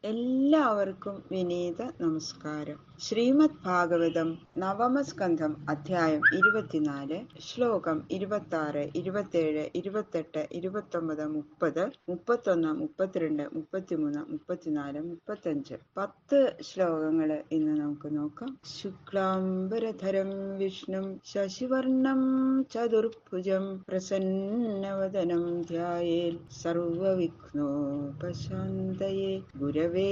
എല്ലാവർക്കും വിനീത നമസ്കാരം. ശ്രീമദ് ഭാഗവതം നവമസ്കന്ധം അധ്യായം 24 ശ്ലോകം 26, 27, 28, 29, 30, 31, 32, 33, 34, 35 10 ശ്ലോകങ്ങൾ ഇന്ന് നമുക്ക് നോക്കാം. ശുക്ലാംബരധരം വിഷ്ണും ശശിവർണം ചതുർഭുജം പ്രസന്നവദനം ധ്യായേൽ സർവവിഘ്നോപശാന്തയേ ഗുരവേ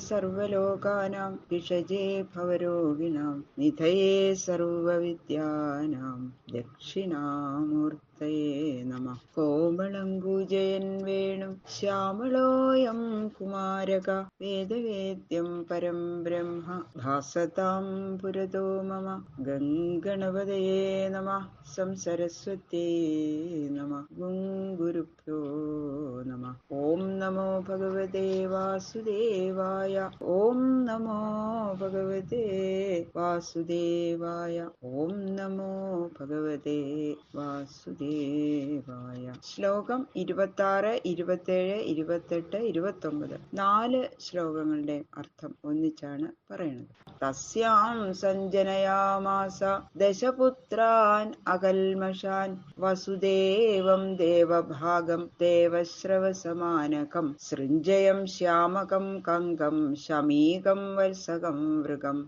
സർവലോകാനാം വിഷജേ ഭവരോഗിണാം നിധയേ സർവവിദ്യാനാം ദക്ഷിണാമൂർത്തയേ നമഃ. കോമളംകുജയൻ വേണും ശ്യാമളോയം കുമാരക വേദവേദ്യം പരം ബ്രഹ്മ ഭാസതാം പുരതോ മമ. ഗംഗണപതയേ നമഃ. സംസരസ്വത്യേ നമഃ. ഗുരുഭ്യോ നമഃ. ഓം നമോ ഭഗവതേ വാസുദേവായ. ഓം നമോ ഭഗവതേ വാസുദേവായ. ഓം നമോ ഭഗവതേ വാസുദേവായ. ശ്ലോകം 26, 27, 28, 29 4 ശ്ലോകങ്ങളുടെ അർത്ഥം ഒന്നിച്ചാണ് പറയുന്നത്. തസ്യാം സഞ്ജനയാമാസ ദശപുത്രാൻ അകൽമഷാൻ വസുദേവം ദേവഭാഗം ദേവശ്രവസമാനകം സൃഞ്ജയം ശ്യാമകം കങ്കം ശമീകം വത്സകം മൃഗം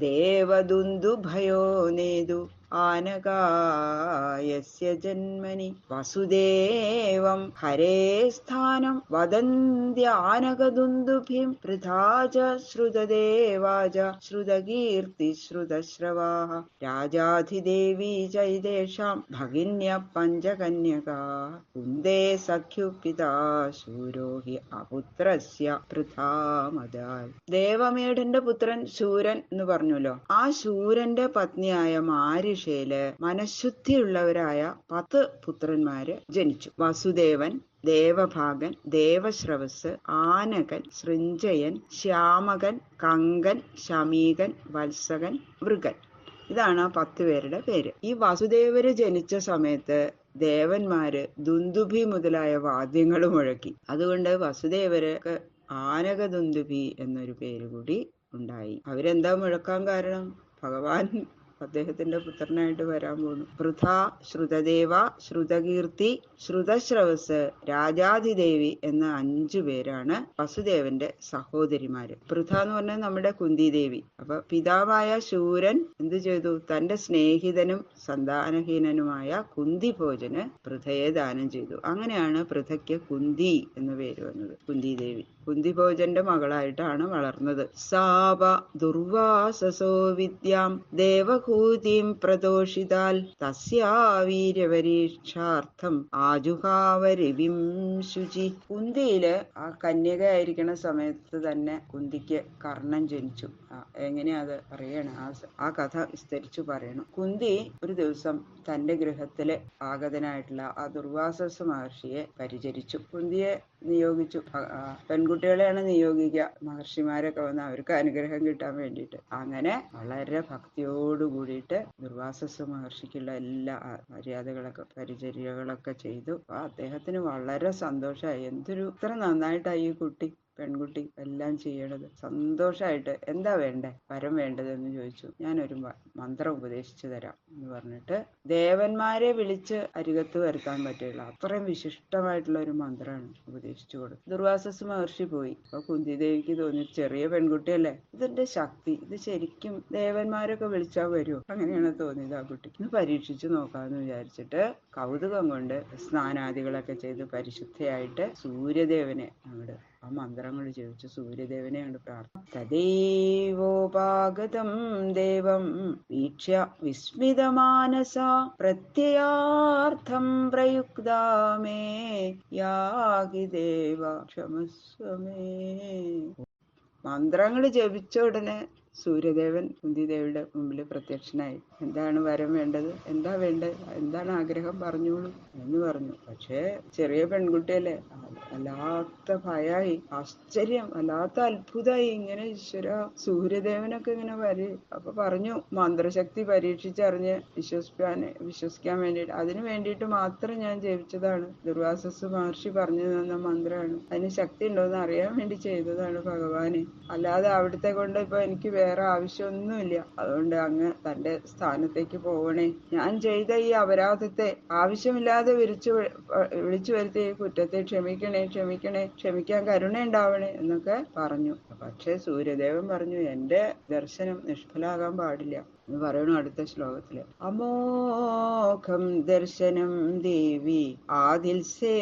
ദേവദുന്ദുഭയോ നേതു ആനകായസ്യ ജന്മനി വസുദേവം ഹരേ സ്ഥാനം വദന്ത്യാനകദുന്ദുഭിം പൃഥാച ശ്രുതദേവാച ശ്രുതകീർത്തി ശ്രുതശ്രവാഃ രാജാധിദേവീ ചൈതേഷാം ഭഗിന്യ പഞ്ചകന്യകാ കുന്ദേ സഖ്യുപിതാ ശൂരോ ഹി അപുത്രസ്യ പൃഥാമദാൽ. ദേവമേഢന്റെ പുത്രൻ ശൂരൻ എന്ന് പറഞ്ഞല്ലോ. ആ ശൂരന്റെ പത്നിയായ മാരിഷ മനഃശുദ്ധിയുള്ളവരായ 10 പുത്രന്മാര് ജനിച്ചു. വസുദേവൻ, ദേവഭാഗൻ, ദേവശ്രവസ്, ആനകൻ, സൃഞ്ജയൻ, ശ്യാമകൻ, കങ്കൻ, ശമീകൻ, വത്സകൻ, മൃഗൻ. ഇതാണ് 10 പേരുടെ പേര്. ഈ വസുദേവര് ജനിച്ച സമയത്ത് ദേവന്മാര് ദുന്ദുഭി മുതലായ വാദ്യങ്ങൾ മുഴക്കി. അതുകൊണ്ട് വസുദേവർക്ക് ആനകദുന്ദുഭി എന്നൊരു പേര് കൂടി ഉണ്ടായി. അവരെന്താ മുഴക്കാൻ കാരണം? ഭഗവാൻ അദ്ദേഹത്തിന്റെ പുത്രനായിട്ട് വരാൻ പോകുന്നു. പൃഥ, ശ്രുതദേവ, ശ്രുതകീർത്തി, ശ്രുതശ്രവസ്, രാജാധിദേവി എന്ന 5 പേരാണ് വസുദേവന്റെ സഹോദരിമാര്. പൃഥ എന്ന് പറഞ്ഞാൽ നമ്മുടെ കുന്തിദേവി. അപ്പൊ പിതാവായ ശൂരൻ എന്തു ചെയ്തു? തന്റെ സ്നേഹിതനും സന്താനഹീനനുമായ കുന്തിഭോജന് പൃഥയെ ദാനം ചെയ്തു. അങ്ങനെയാണ് പൃഥയ്ക്ക് കുന്തി എന്ന പേര് വന്നത്. കുന്തിദേവി കുന്തിഭോജന്റെ മകളായിട്ടാണ് വളർന്നത്. സാപ ദുർവാസസോ വിദ്യാം ദേവകൂതിം പ്രദോഷിതാൽ തസ്യാ വീര്യപരീക്ഷാർത്ഥം ആജുഹാവരവിം ശുചി. കുന്തിയില് ആ കന്യകയായിരിക്കണ സമയത്ത് തന്നെ കുന്തിക്ക് കർണൻ ജനിച്ചു. എങ്ങനെയാ അത് പറയണം? ആ കഥ വിസ്തരിച്ചു പറയണം. കുന്തി ഒരു ദിവസം തന്റെ ഗൃഹത്തില് ആഗതനായിട്ടുള്ള ആ ദുർവാസസ മഹർഷിയെ പരിചരിച്ചു. കുന്തിയെ നിയോഗിച്ചു. പെൺകുട്ടികളെയാണ് നിയോഗിക്കുക. മഹർഷിമാരൊക്കെ വന്ന് അവർക്ക് അനുഗ്രഹം കിട്ടാൻ വേണ്ടിയിട്ട്. അങ്ങനെ വളരെ ഭക്തിയോടു കൂടിയിട്ട് ദുർവാസസ മഹർഷിക്കുള്ള എല്ലാ മര്യാദകളൊക്കെ പരിചര്യകളൊക്കെ ചെയ്തു. അദ്ദേഹത്തിന് വളരെ സന്തോഷമായി. ഇത്ര നന്നായിട്ടായി ഈ പെൺകുട്ടി എല്ലാം ചെയ്യണത്. സന്തോഷമായിട്ട് എന്താ വേണ്ടേ, വരം വേണ്ടതെന്ന് ചോദിച്ചു. ഞാനൊരു മന്ത്രം ഉപദേശിച്ചു തരാം എന്ന് പറഞ്ഞിട്ട് ദേവന്മാരെ വിളിച്ച് അരികത്ത് വരുത്താൻ പറ്റില്ല. അത്രയും വിശിഷ്ടമായിട്ടുള്ള ഒരു മന്ത്രമാണ് ഉപദേശിച്ചു കൊടുത്തു. ദുർവാസസ മഹർഷി പോയി. അപ്പൊ കുന്തിദേവിക്ക് തോന്നി, ചെറിയ പെൺകുട്ടിയല്ലേ, ഇതിന്റെ ശക്തി, ഇത് ശരിക്കും ദേവന്മാരൊക്കെ വിളിച്ചാൽ വരുമോ? അങ്ങനെയാണ് തോന്നിയത് ആ കുട്ടിക്ക്. ഇന്ന് പരീക്ഷിച്ചു നോക്കാമെന്ന് വിചാരിച്ചിട്ട് കൗതുകം കൊണ്ട് സ്നാനാദികളൊക്കെ ചെയ്ത് പരിശുദ്ധയായിട്ട് സൂര്യദേവനെ അങ്ങോട്ട് ആ മന്ത്രങ്ങൾ ചോദിച്ചു സൂര്യദേവനെ കൊണ്ട് പ്രാർത്ഥിച്ചു. തദൈവോപാഗതം ദേവം വീക്ഷ്യ വിസ്മിതമാനസ പ്രത്യയാർത്ഥം പ്രയുക്താമേ യാഗി ദേവ ക്ഷമസ്വമേ. മന്ത്രങ്ങൾ ജപിച്ച ഉടനെ സൂര്യദേവൻ കുന്തിദേവിയുടെ മുമ്പിൽ പ്രത്യക്ഷനായി. എന്താണ് വരം വേണ്ടത്, എന്താ വേണ്ടത്, എന്താണ് ആഗ്രഹം, പറഞ്ഞോളൂ എന്ന് പറഞ്ഞു. പക്ഷേ ചെറിയ പെൺകുട്ടിയല്ലേ, വല്ലാത്ത ഭയായി, ആശ്ചര്യം, വല്ലാത്ത അത്ഭുതമായി. ഇങ്ങനെ ഈശ്വര, സൂര്യദേവനൊക്കെ ഇങ്ങനെ അപ്പൊ പറഞ്ഞു, മന്ത്രശക്തി പരീക്ഷിച്ചറിഞ്ഞ് വിശ്വസിക്കാൻ വേണ്ടിയിട്ട്, അതിനു വേണ്ടിയിട്ട് മാത്രം ഞാൻ ജപിച്ചതാണ്. ദുർവാസസ് മഹർഷി പറഞ്ഞു തന്ന മന്ത്രമാണ്. അതിന് ശക്തി ഉണ്ടോന്ന് അറിയാൻ വേണ്ടി ചെയ്തതാണ് ഭഗവാന്. അല്ലാതെ അവിടുത്തെ കൊണ്ട് ഇപ്പൊ എനിക്ക് വേറെ ആവശ്യമൊന്നുമില്ല. അതുകൊണ്ട് അങ്ങ് തന്റെ സ്ഥാനത്തേക്ക് പോവണേ. ഞാൻ ചെയ്ത ഈ അപരാധത്തെ ആവശ്യമില്ലാതെ വിളിച്ചു വരുത്തിയ ഈ കുറ്റത്തെ ക്ഷമിക്കണേ, ക്ഷമിക്കാൻ കരുണയുണ്ടാവണേ എന്നൊക്കെ പറഞ്ഞു. പക്ഷെ സൂര്യദേവൻ പറഞ്ഞു, എന്റെ ദർശനം നിഷ്ഫലാകാൻ പാടില്ല എന്ന് പറയണു അടുത്ത ശ്ലോകത്തില്. അമോഘം ദർശനം ദേവി ആദിൽസേ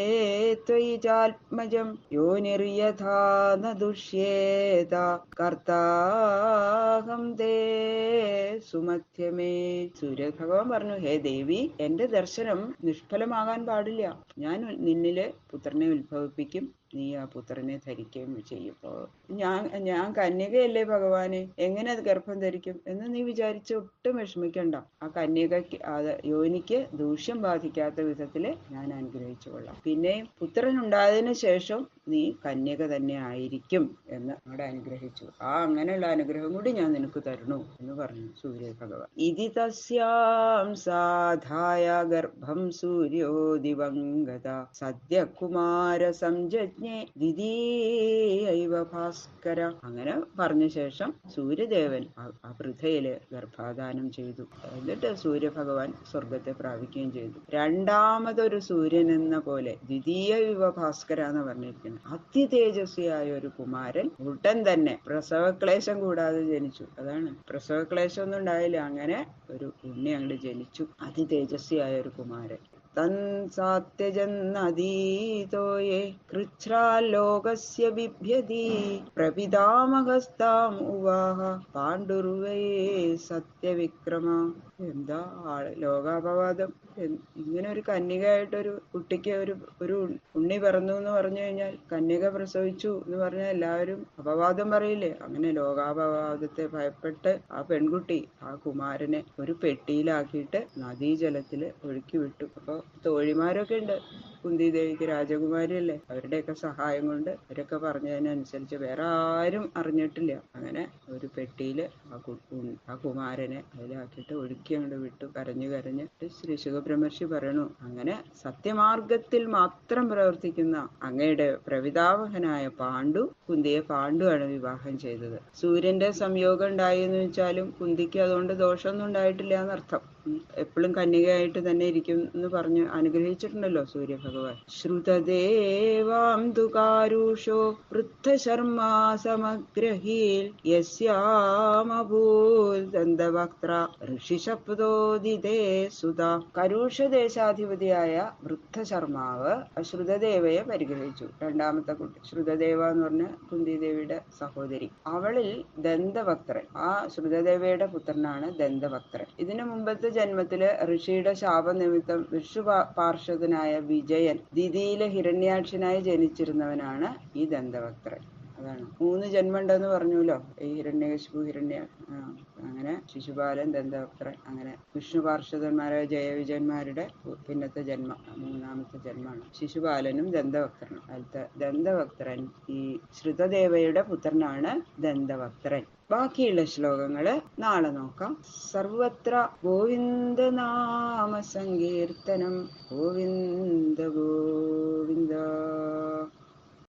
ത്വയി ചാത്മജം യോനിർയഥാ ന ദുഷ്യേത കർത്താഹം തേ സുമധ്യമേ. സൂര്യഭഗവാൻ പറഞ്ഞു, ഹേ ദേവി, എന്റെ ദർശനം നിഷ്ഫലമാകാൻ പാടില്ല. ഞാൻ നിന്നില് പുത്രനെ ഉത്ഭവിപ്പിക്കും, നീ ആ പുത്രനെ ധരിക്കുകയും ചെയ്യും. ഞാൻ കന്യകയല്ലേ ഭഗവാനെ, എങ്ങനെ അത് ഗർഭം ധരിക്കും എന്ന് നീ വിചാരിച്ച് ഒട്ടും വിഷമിക്കണ്ട. ആ കന്യകയ്ക്ക് യോനിക്ക് ദൂഷ്യം ബാധിക്കാത്ത വിധത്തില് ഞാൻ അനുഗ്രഹിച്ചു കൊള്ളാം. പിന്നെ പുത്രൻ ഉണ്ടായതിനു ശേഷം നീ കന്യക തന്നെ ആയിരിക്കും എന്ന് അവിടെ അനുഗ്രഹിച്ചു. അങ്ങനെയുള്ള അനുഗ്രഹം കൂടി ഞാൻ നിനക്ക് തരണു എന്ന് പറഞ്ഞു സൂര്യ ഭഗവാൻ. ഇതി തസ്യാം സാധായ ഗർഭം സൂര്യോ ദിവംഗത സദ്യ കുമാര സംജജ്ഞേ ദ്വിതീയൈവ ഭാസ്കര. അങ്ങനെ പറഞ്ഞ ശേഷം സൂര്യദേവൻ ആ വൃദ്ധയില് ഗർഭാധാനം ചെയ്തു. എന്നിട്ട് സൂര്യഭഗവാൻ സ്വർഗത്തെ പ്രാപിക്കുകയും ചെയ്തു. രണ്ടാമതൊരു സൂര്യൻ എന്ന പോലെ ദ്വിതീയ യുവ ഭാസ്കര എന്ന് പറഞ്ഞിരിക്കുന്നു. അതിതേജസ്വിയായ ഒരു കുമാരൻ ഉടൻ തന്നെ പ്രസവക്ലേശം കൂടാതെ ജനിച്ചു. അതാണ്, പ്രസവക്ലേശം ഒന്നും ഉണ്ടായില്ല. അങ്ങനെ ഒരു ഉണ്ണി അങ്ങോട്ട് ജനിച്ചു, അതിതേജസ്വിയായ ഒരു കുമാരൻ. തൻ സാത്യജന്നദീതോയേ കൃച്ഛ്രാലോകസ്യ ബിഭ്യതി പ്രപിതാമഹസ്താം ഉവാഹ പാണ്ഡുർവേ സത്യവിക്രമ. എന്താ ലോകാപവാദം! ഇങ്ങനെ ഒരു കന്യകയായിട്ടൊരു കുട്ടിക്ക് ഒരു ഉണ്ണി പിറന്നു എന്ന് പറഞ്ഞു കഴിഞ്ഞാൽ, കന്യക പ്രസവിച്ചു എന്ന് പറഞ്ഞാൽ എല്ലാവരും അപവാദം പറയില്ലേ? അങ്ങനെ ലോകാപവാദത്തെ ഭയപ്പെട്ട് ആ പെൺകുട്ടി ആ കുമാരനെ ഒരു പെട്ടിയിലാക്കിയിട്ട് നദീജലത്തില് ഒഴുക്കി വിട്ടു. അപ്പൊ തോഴിമാരൊക്കെ ഉണ്ട്, കുന്തിദേവിക്ക് രാജകുമാരിയല്ലേ, അവരുടെയൊക്കെ സഹായം കൊണ്ട് അവരൊക്കെ പറഞ്ഞതിനനുസരിച്ച് വേറെ ആരും അറിഞ്ഞിട്ടില്ല. അങ്ങനെ ഒരു പെട്ടിയില് ആ കുമാരനെ അതിലാക്കിയിട്ട് ഒഴുക്കി അങ്ങോട്ട് വിട്ടു. കരഞ്ഞു ശ്രീ ശുഖബ്രഹ്മർഷി പറയണു, അങ്ങനെ സത്യമാർഗത്തിൽ മാത്രം പ്രവർത്തിക്കുന്ന അങ്ങയുടെ പ്രപിതാമഹനായ പാണ്ഡു, കുന്തിയെ പാണ്ഡുവാണ് വിവാഹം ചെയ്തത്. സൂര്യന്റെ സംയോഗം ഉണ്ടായി എന്ന് വെച്ചാലും കുന്തിക്ക് അതുകൊണ്ട് ദോഷമൊന്നും ഉണ്ടായിട്ടില്ല എന്നർത്ഥം. എപ്പോഴും കന്യകയായിട്ട് തന്നെ ഇരിക്കും എന്ന് പറഞ്ഞ് അനുഗ്രഹിച്ചിട്ടുണ്ടല്ലോ സൂര്യഭഗവാൻ. ശ്രുതദേവാം തുകാരുഷോ വൃദ്ധശർമാ സമഗ്രഹീൽ യസ്യാമഭൂൽ ദന്തവക്ത്ര ഋഷിശബ്ദോദിതേ സുത. കരുഷദേശാധിപതിയായ വൃദ്ധശർമാവ് ശ്രുതദേവയെ പരിഗ്രഹിച്ചു. രണ്ടാമത്തെ കുട്ടി ശ്രുതദേവ എന്ന് പറഞ്ഞ കുന്തിദേവിയുടെ സഹോദരി. അവളിൽ ദന്തവക്ത്രൻ, ആ ശ്രുതദേവയുടെ പുത്രനാണ് ദന്തവക്ത്രൻ. ഇതിനു മുമ്പത്തെ ജന്മത്തില് ഋഷിയുടെ ശാപനിമിത്തം വിഷു പാർഷദനായ വിജയൻ ദ്വിതീയിലെ ഹിരണ്യാക്ഷനായി ജനിച്ചിരുന്നവനാണ് ഈ ദന്തവക്ത്രൻ. അതാണ് 3 ജന്മം ഉണ്ടെന്ന് പറഞ്ഞല്ലോ, ഈ ഹിരണ്യകശിപു, അങ്ങനെ ശിശുപാലൻ, ദന്തവക്ത്രൻ, അങ്ങനെ വിഷ്ണു പാർഷദന്മാരായ ജയവിജയന്മാരുടെ പിന്നത്തെ ജന്മം, 3ാമത്തെ ജന്മമാണ് ശിശുപാലനും ദന്തവക്ത്രനും. അതിലത്തെ ദന്തവക്ത്രൻ ഈ ശ്രുതദേവയുടെ പുത്രനാണ് ദന്തവക്ത്രൻ. ബാക്കിയുള്ള ശ്ലോകങ്ങള് നാളെ നോക്കാം. സർവത്ര ഗോവിന്ദനാമ സങ്കീർത്തനം. ഗോവിന്ദ ഗോവിന്ദ.